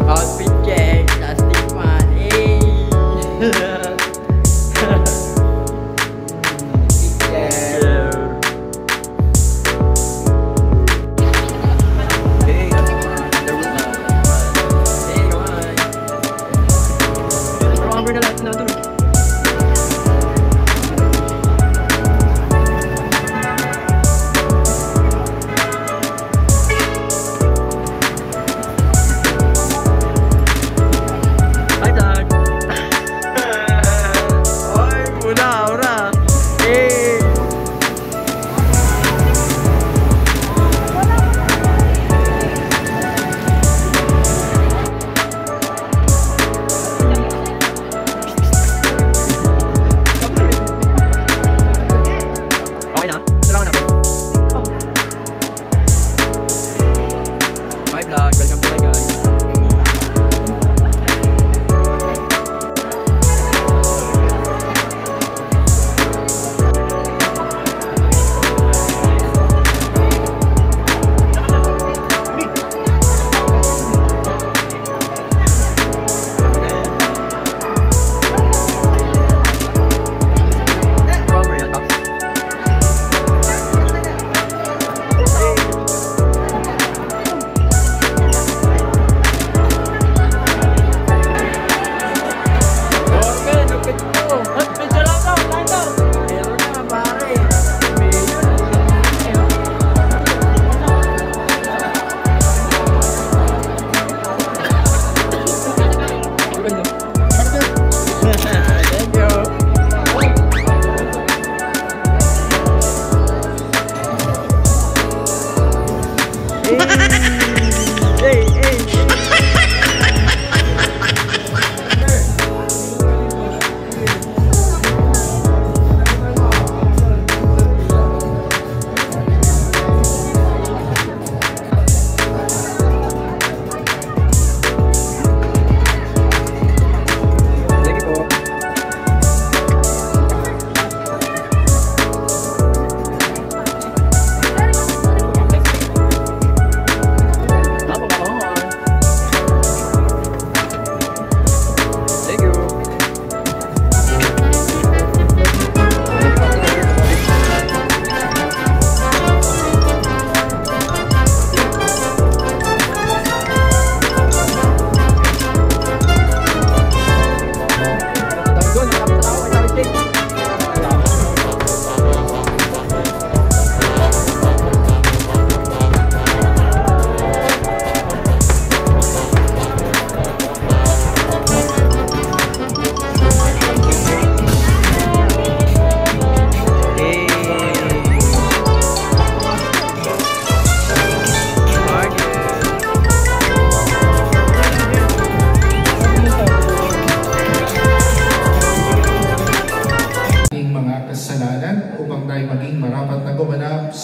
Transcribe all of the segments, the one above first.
Outfit check, plastic man,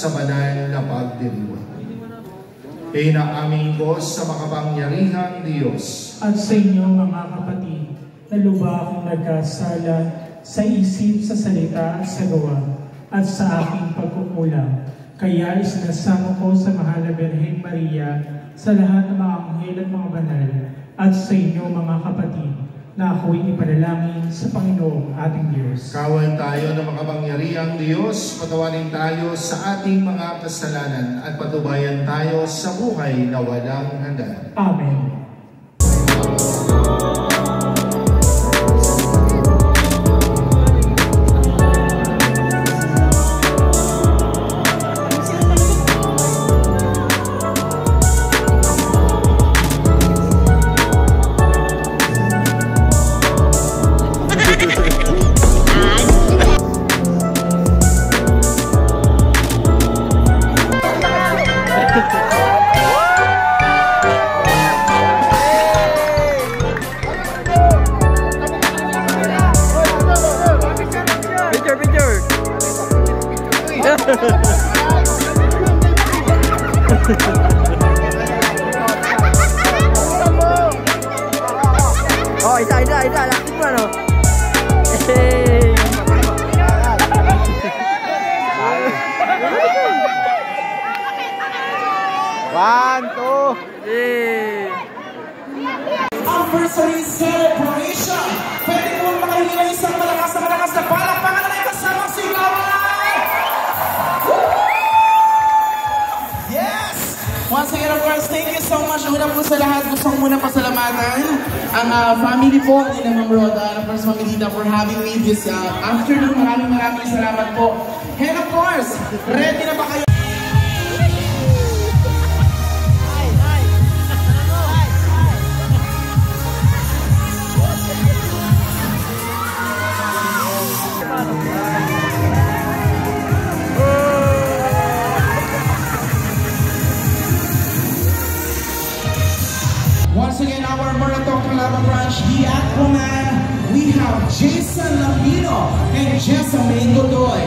sa banal na pagdiriwang. Inaamin ko sa makapangyarihang Diyos at sa inyo mga kapatid, na lubha akong nagkasala sa isip, sa salita at sa gawa, at sa aking pagkukulang. Kaya isinasamo ko sa mahal na Birhen Maria, sa lahat ng mga anghel at mga banal, at sa inyo mga kapatid, na ako'y ipanalangin sa Panginoong ating Diyos. Kawan tayo ng makapangyarihang Diyos, patawarin tayo sa ating mga kasalanan at patubayan tayo sa buhay na walang hanggan. Amen. to. Yay! Anniversary celebration! Pwede po makahingi ng isang malakas na palakpakan na kasamang sigawan! Yes! Once again, of course, thank you so much. Una po sa lahat, gusto ko muna pasalamatan ang family po ni Ma'am Rhoda and of course, Ma'am Edita for having me this afternoon. Maraming salamat po. And of course, ready na ba kayo? Once again, our Marathon Calabar branch, the Aquaman, we have Jason Lamino and Jessamine Godoy.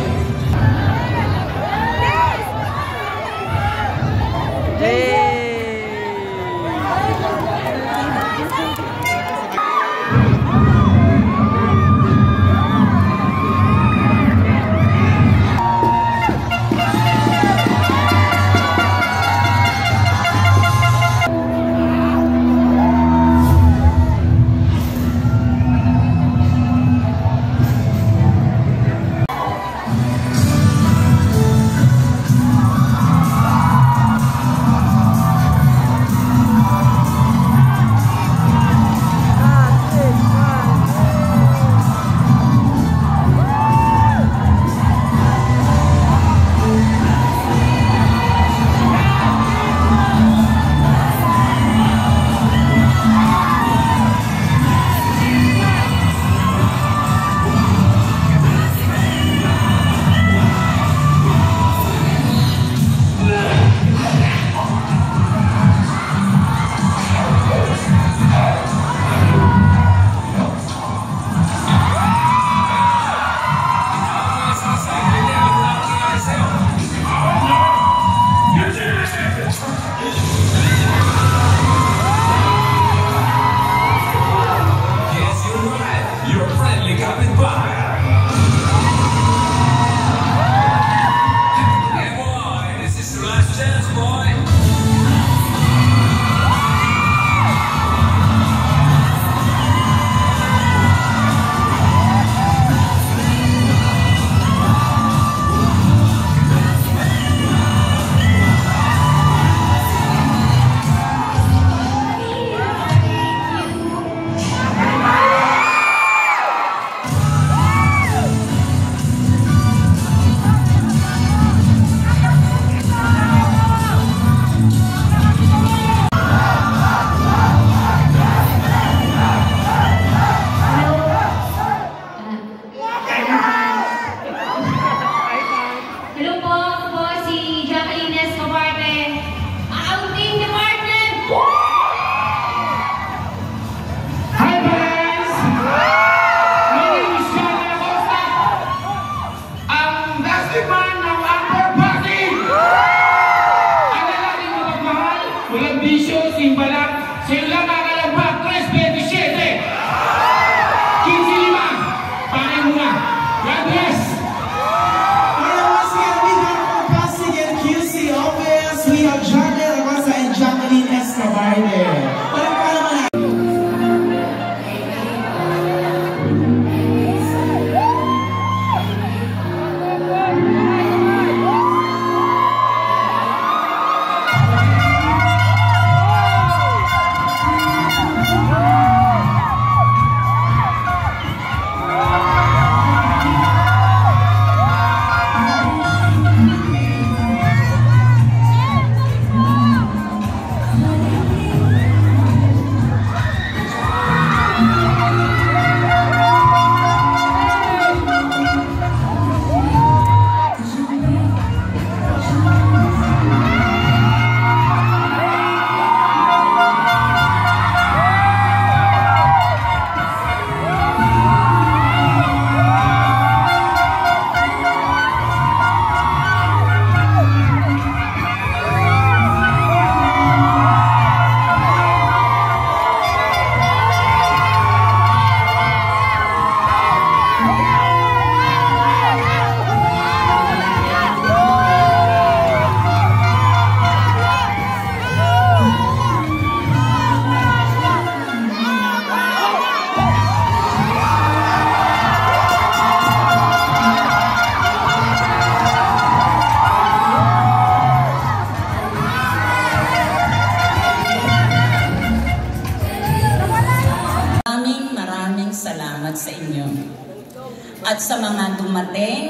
At sa mga dumating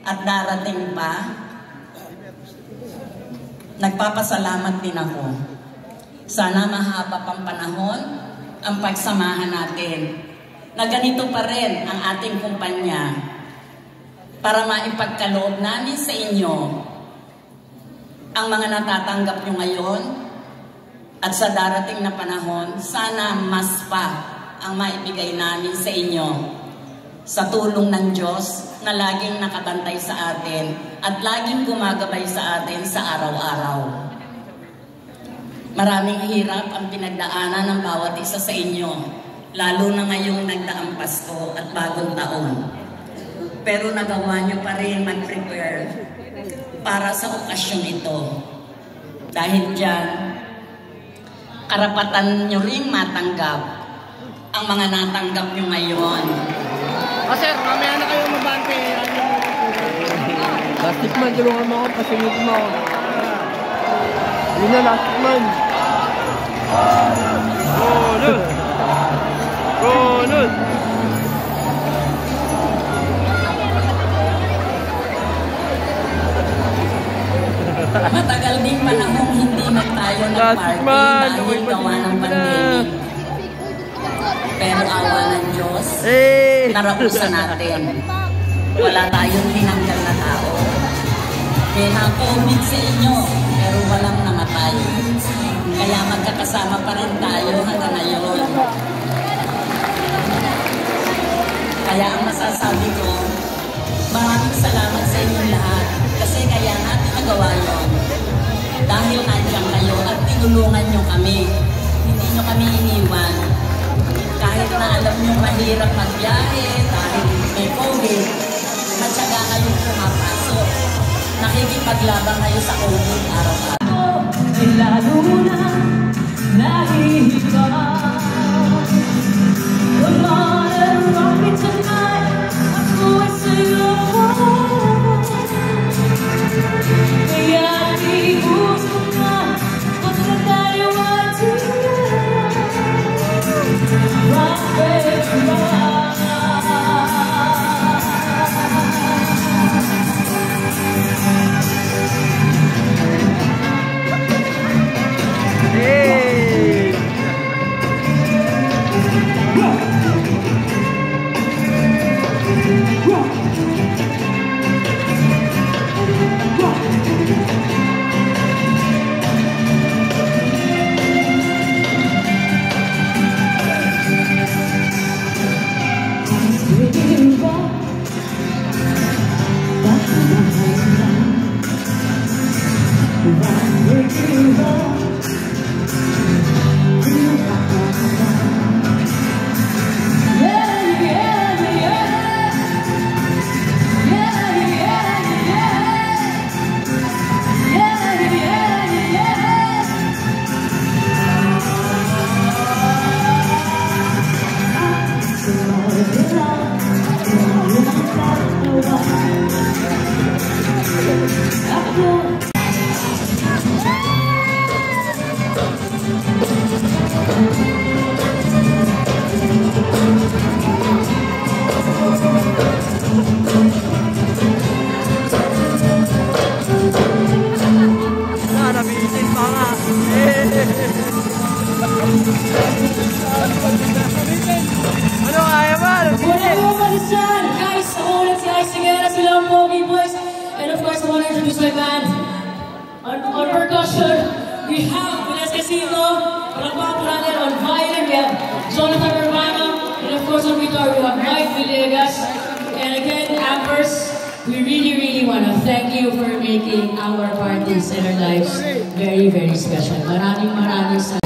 at darating pa, nagpapasalamat din ako. Sana mahaba pang panahon ang pagsamahan natin na ganito pa rin ang ating kumpanya para maipagkaloob namin sa inyo ang mga natatanggap nyo ngayon at sa darating na panahon, sana mas pa ang maibigay namin sa inyo sa tulong ng Diyos na laging nakabantay sa atin at laging gumagabay sa atin sa araw-araw. Maraming hirap ang pinagdaanan ng bawat isa sa inyo, lalo na ngayong nagdaang Pasko at bagong taon. Pero nagawa nyo pa rin mag-prepare para sa okasyon ito. Dahil dyan, karapatan nyo rin matanggap ang mga natanggap nyo ngayon. Sir, mamaya na kayo mabante. Plastic man, tulungan mo ako, pasingit mo ako. Yun na, plastic man. Ronald! Ronald! Matagal din panahong hindi na tayo nag-party dahil gawa ng pandemic. Pero awa ng Diyos, narausan natin. Wala tayong tinanggal na tao. May na-COVID sa inyo, pero walang namatay. Kaya magkakasama pa rin tayo hanggang ngayon. Kaya ang masasabi ko, maraming salamat sa inyong lahat. Kasi kaya natin nagawa yun. Dahil nandiyan kayo at tinulungan nyo kami. Hindi nyo kami iniwan. Kahit na alam nyo mahirap magbiyahe dahil may COVID, matyaga kayong pumapasok. Nakikipaglaban kayo sa COVID araw-araw. Lalo na nahihiba. Come on and rock me tonight. I'm going to sing along. Kaya di gusto na kung na tayo matiyan. Rock baby rock. On percussion, we have Vanessa Casino, on violin, we have Jonathan Urbano, and of course on guitar we have Mike Villegas. And again, Ambers, we really want to thank you for making our parties and our lives very, very special. Maraming salamat.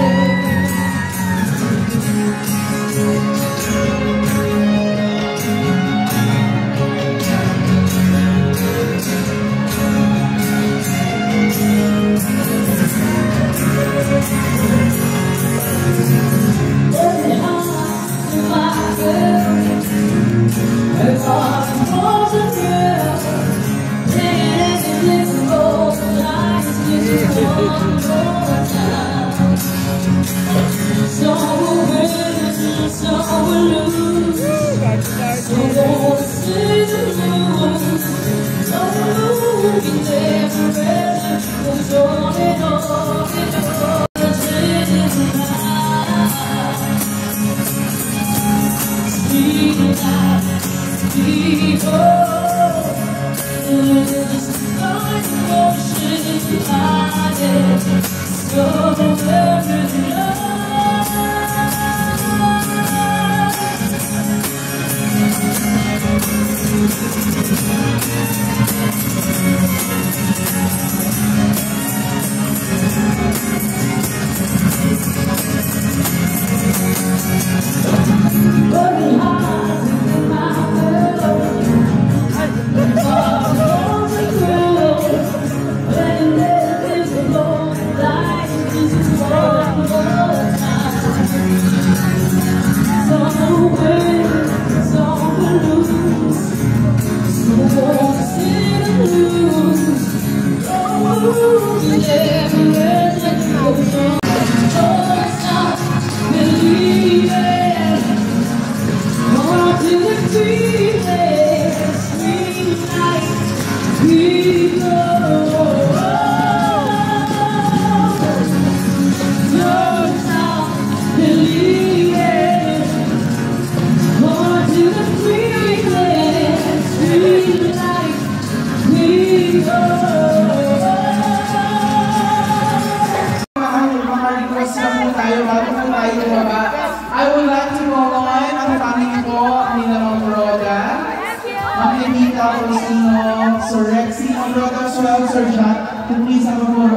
I would like to call on ang family po ni Ma'am Roda, Ma'am Evita Rosino, Sir Rexy, Ma'am Roda, Sir John, to please have a more.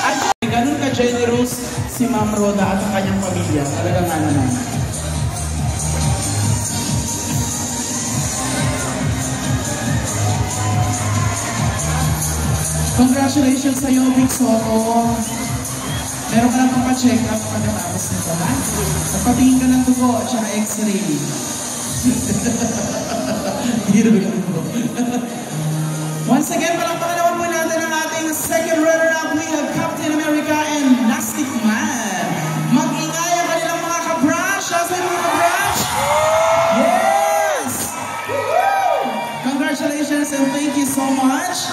At ganun ka-generous si Ma'am Roda at ang kanyang pamilya. Talagang ano naman. Congratulations sa iyo, Big Soto. Meron ka lang papacheck up pagkatapos nito, ha? Papatingin ka ng dugo at saka x-ray. Hero lang po. Once again, palakpakan naman po natin ang ating second runner-up. We have Captain America and Plastic Man. Mag-ingay ang kanilang mga ka-brush. Asa yung mga ka-brush? Yes! Congratulations and thank you so much.